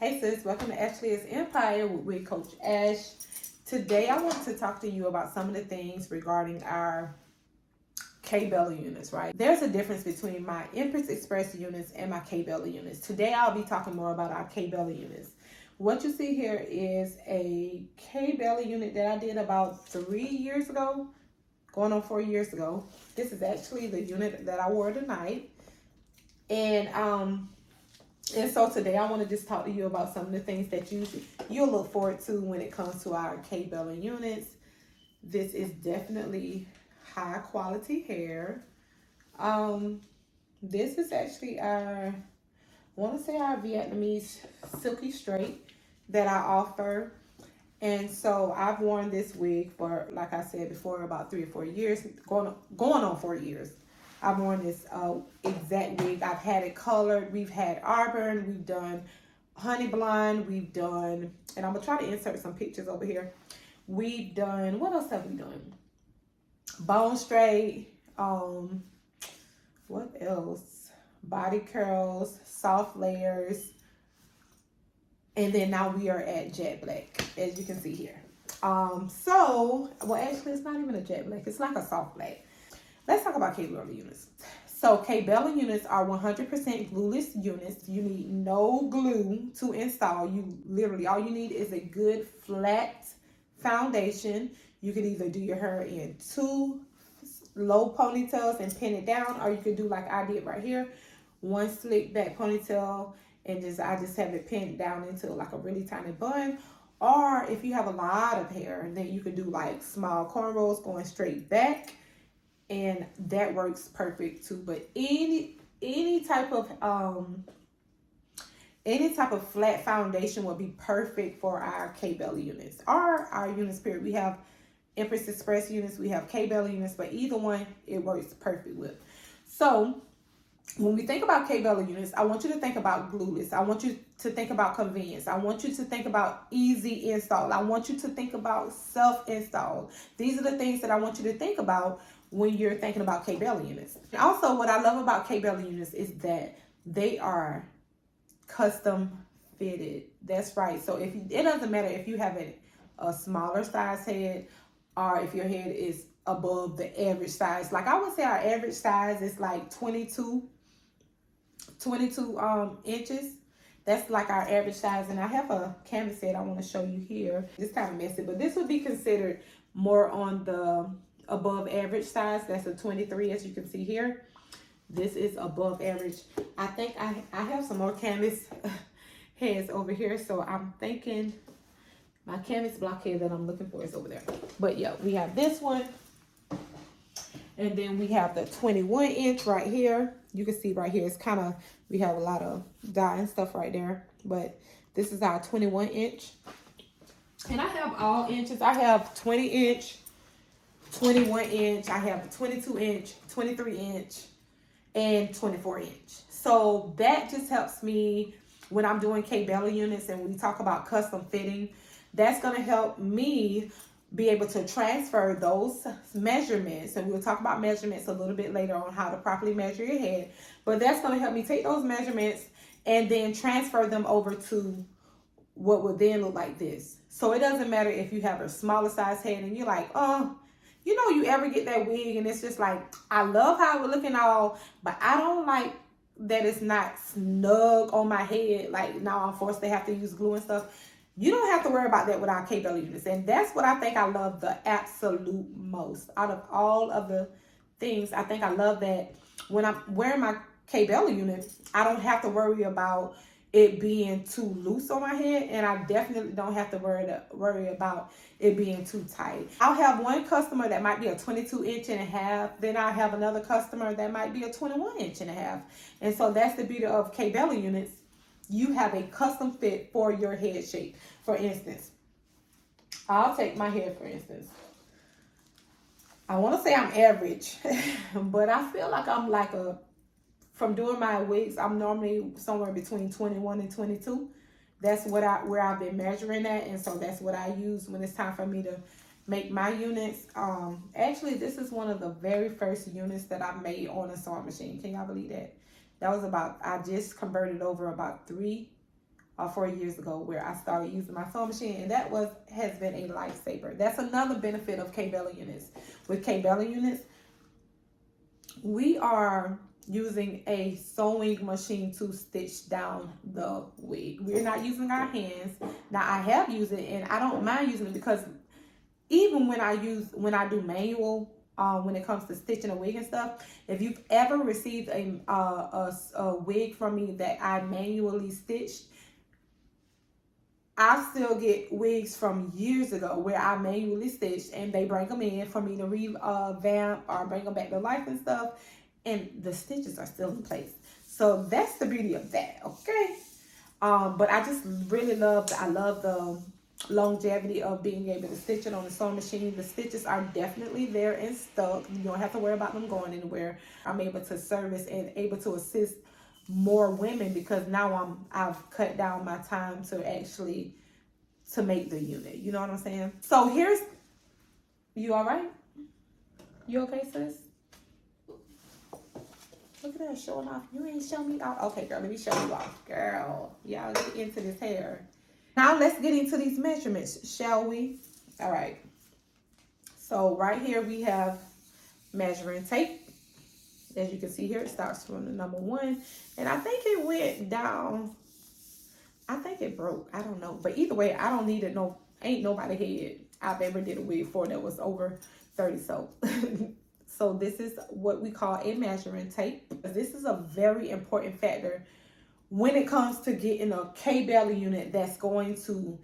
Hey sis, welcome to Ashleigh's Empire with Wig Coach Ash. Today I want to talk to you about some of the things regarding our KBella units, right? There's a difference between my Empress Express units and my KBella units. Today I'll be talking more about our KBella units. What you see here is a KBella unit that I did about 3 years ago, going on 4 years ago. This is actually the unit that I wore tonight. And so today I want to just talk to you about some of the things that you'll look forward to when it comes to our KBella units. This is definitely high quality hair. This is actually our Vietnamese silky straight that I offer. And so I've worn this wig for, like I said before, about 3 or 4 years, going on 4 years. I've worn this exact wig. I've had it colored. We've had auburn. We've done honey blonde. We've done, and I'm going to try to insert some pictures over here. We've done, what else have we done? Bone straight. What else? Body curls, soft layers. And then now we are at jet black, as you can see here. Well, actually, it's not even a jet black. It's like a soft black. Let's talk about KBella units. So KBella units are 100% glueless units. You need no glue to install. You literally, all you need is a good flat foundation. You could either do your hair in 2 low ponytails and pin it down, or you could do like I did right here, 1 slick back ponytail, and I just have it pinned down into like a really tiny bun. Or if you have a lot of hair, then you could do like small cornrows going straight back. And that works perfect too. But any type of flat foundation will be perfect for our KBella units or our units period. We have Empress Express units, we have KBella units, but either one it works perfect with. So when we think about KBella units, I want you to think about glueless. I want you to think about convenience. I want you to think about easy install. I want you to think about self-install. These are the things that I want you to think about when you're thinking about KBella units. And also, what I love about KBella units is that they are custom fitted. That's right. So it doesn't matter if you have a smaller size head or if your head is above the average size. Like I would say our average size is like 22 inches. That's like our average size. And I have a canvas set I want to show you here. It's kind of messy, but this would be considered more on the above average size. That's a 23, as you can see here. This is above average. I think I have some more canvas heads over here, so I'm thinking my canvas block head that I'm looking for is over there. But yeah, we have this one, and then we have the 21 inch right here. You can see right here, it's kind of, we have a lot of dye and stuff right there, but this is our 21 inch. And I have all inches. I have 20 inch, 21 inch, I have 22 inch, 23 inch, and 24 inch. So that just helps me when I'm doing KBella units and we talk about custom fitting. That's going to help me be able to transfer those measurements. And we'll talk about measurements a little bit later on how to properly measure your head. But that's going to help me take those measurements and then transfer them over to what would then look like this. So it doesn't matter if you have a smaller size head and you're like, oh, you know, you ever get that wig and it's just like, I love how it would look and all, but I don't like that it's not snug on my head. Like now I'm forced to have to use glue and stuff. You don't have to worry about that with our KBella units. And that's what I think I love the absolute most. Out of all of the things, I think I love that when I'm wearing my KBella unit, I don't have to worry about it being too loose on my head, and I definitely don't have to worry about it being too tight. I'll have one customer that might be a 22 inch and a half, then I'll have another customer that might be a 21 inch and a half. And so that's the beauty of KBella units. You have a custom fit for your head shape. For instance, I'll take my head for instance. I want to say I'm average, but I feel like I'm like from doing my wigs, I'm normally somewhere between 21 and 22. That's where I've been measuring at, and so that's what I use when it's time for me to make my units. Actually, this is one of the very first units that I made on a sewing machine. Can y'all believe that? That was I just converted over about 3 4 years ago, where I started using my sewing machine, and that has been a lifesaver. That's another benefit of KBella units. With KBella units, we are using a sewing machine to stitch down the wig. We're not using our hands. Now, I have used it, and I don't mind using it, because even when I do manual, when it comes to stitching a wig and stuff, if you've ever received a wig from me that I manually stitched, I still get wigs from years ago where I manually stitched, and they bring them in for me to revamp or bring them back to life and stuff, and the stitches are still in place. So that's the beauty of that, okay? But I just really love the longevity of being able to stitch it on the sewing machine. The stitches are definitely there and stuck. You don't have to worry about them going anywhere. I'm able to service and able to assist more women, because now I've cut down my time to actually make the unit. You know what I'm saying? So here's, you all right? You okay, sis? Look at that, showing off. You ain't showing me off. Okay, girl, let me show you off. Girl, y'all get into this hair. Now let's get into these measurements, shall we? All right. So right here we have measuring tape. As you can see here, it starts from the number 1. And I think it went down. I think it broke. I don't know. But either way, I don't need it. No, ain't nobody head I've ever did a wig for that was over 30. So, so this is what we call a measuring tape. This is a very important factor when it comes to getting a KBella unit that's going to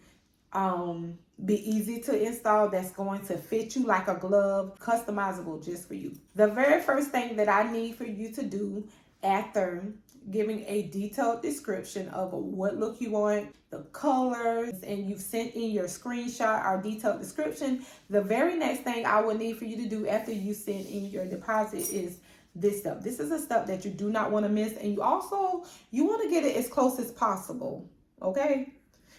be easy to install, that's going to fit you like a glove, customizable just for you. The very first thing that I need for you to do after giving a detailed description of what look you want, the colors, and you've sent in your screenshot or detailed description, the very next thing I would need for you to do after you send in your deposit is this step. This is a step that you do not want to miss, and you want to get it as close as possible, okay?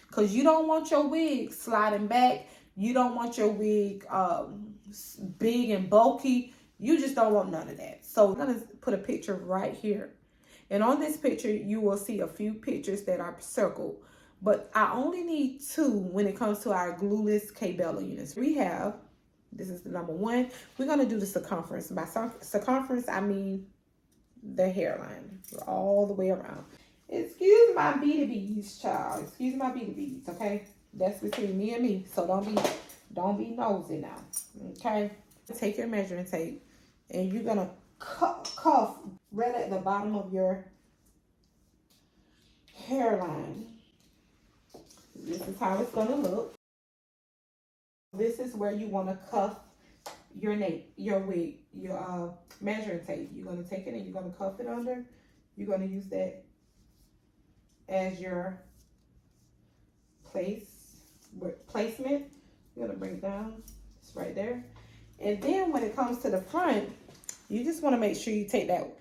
Because you don't want your wig sliding back. You don't want your wig big and bulky. You just don't want none of that. So I'm going to put a picture right here. And on this picture, you will see a few pictures that are circled. But I only need 2 when it comes to our glueless KBella units. We have, this is the number 1. We're going to do the circumference. By circumference, I mean the hairline all the way around. Excuse my beady beads, child. Excuse my beady beads, okay? That's between me and me. So don't be nosy now, okay? Take your measuring tape, and you're gonna cuff right at the bottom of your hairline. This is how it's gonna look. This is where you want to cuff your wig, your measuring tape. You're gonna take it and you're gonna cuff it under. You're gonna use that as your placement. You're gonna bring it down. It's right there. And then when it comes to the front, you just want to make sure you take that.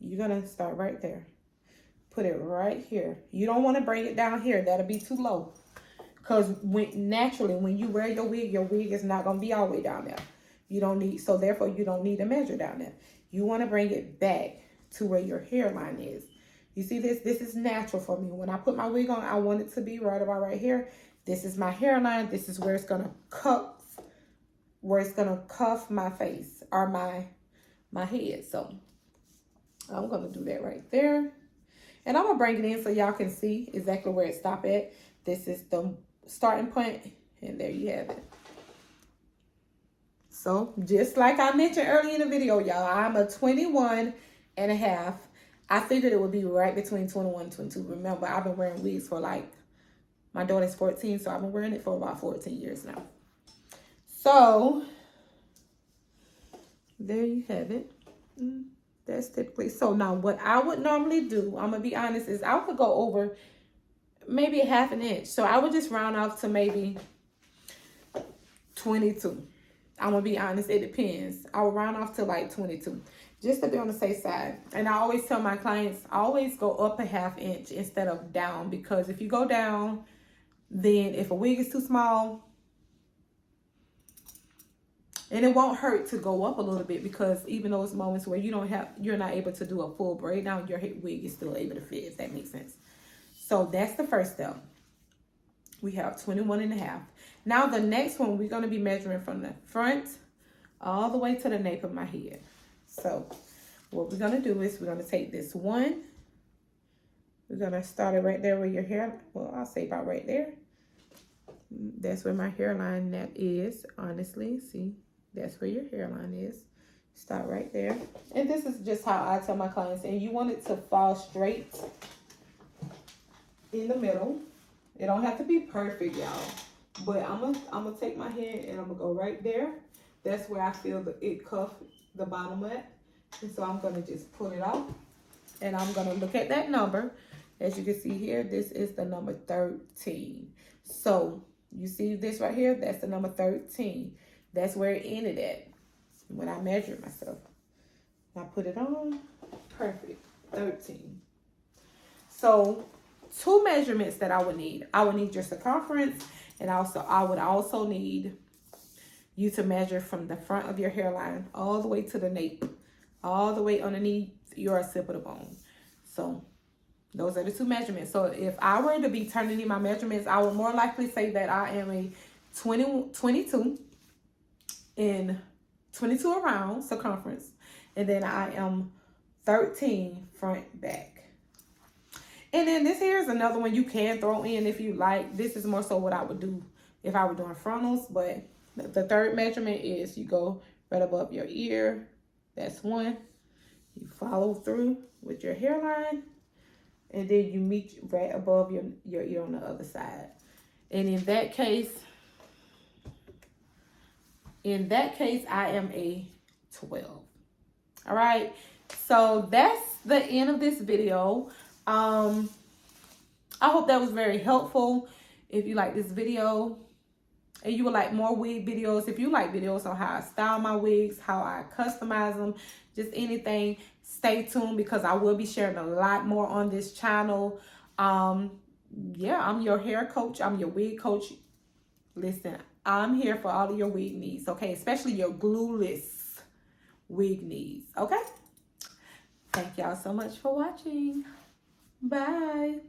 You're gonna start right there. Put it right here. You don't want to bring it down here. That'll be too low. Because naturally, when you wear your wig is not gonna be all the way down there. You don't need, so therefore you don't need to measure down there. You want to bring it back to where your hairline is. You see this? This is natural for me. When I put my wig on, I want it to be right about right here. This is my hairline. This is where it's gonna cuff, my face or my head. So I'm gonna do that right there. And I'm gonna bring it in so y'all can see exactly where it stopped at. This is the starting point, and there you have it. So just like I mentioned earlier in the video, y'all, I'm a 21 and a half. I figured it would be right between 21 and 22. Remember, I've been wearing wigs for my daughter's 14, so I've been wearing it for about 14 years now. So there you have it. That's typically, so now what I would normally do, I'm gonna be honest, is I would go over maybe a ½ inch. So I would just round off to maybe 22. I'm gonna be honest, it depends. I would round off to like 22, just to be on the safe side. And I always tell my clients, always go up a ½ inch instead of down, because if you go down, then if a wig is too small, and it won't hurt to go up a little bit, because even those moments where you're not able to do a full braid down, your wig is still able to fit, if that makes sense. So that's the first step. We have 21.5. Now the next one, we're going to be measuring from the front all the way to the nape of my head. So what we're going to do is we're going to take this one. We're going to start it right there where your hair, well, I'll say about right there. That's where my hairline that is, honestly. See, that's where your hairline is. Start right there. And this is just how I tell my clients. And you want it to fall straight in the middle. It don't have to be perfect, y'all. But I'm gonna take my hand and I'm gonna go right there. That's where I feel it cuff the bottom at. And so I'm gonna just pull it off. And I'm gonna look at that number. As you can see here, this is the number 13. So you see this right here? That's the number 13. That's where it ended at when I measured myself. I put it on. Perfect. 13. So 2 measurements that I would need. I would need your circumference, and I would also need you to measure from the front of your hairline all the way to the nape, all the way underneath your occipital bone. So those are the 2 measurements. So if I were to be turning in my measurements, I would more likely say that I am a 22 in 22 around circumference, and then I am 13 front back. And then this here is another one you can throw in if you like. This is more so what I would do if I were doing frontals, but the third measurement is you go right above your ear. That's 1. You follow through with your hairline, and then you meet right above your ear on the other side. And in that case, I am a 12. All right. So that's the end of this video. I hope that was very helpful. If you like this video and you would like more wig videos, if you like videos on how I style my wigs, how I customize them, just anything, stay tuned because I will be sharing a lot more on this channel. Yeah, I'm your hair coach. I'm your wig coach. Listen, I'm here for all of your wig needs, okay? Especially your glueless wig needs, okay? Thank y'all so much for watching. Bye.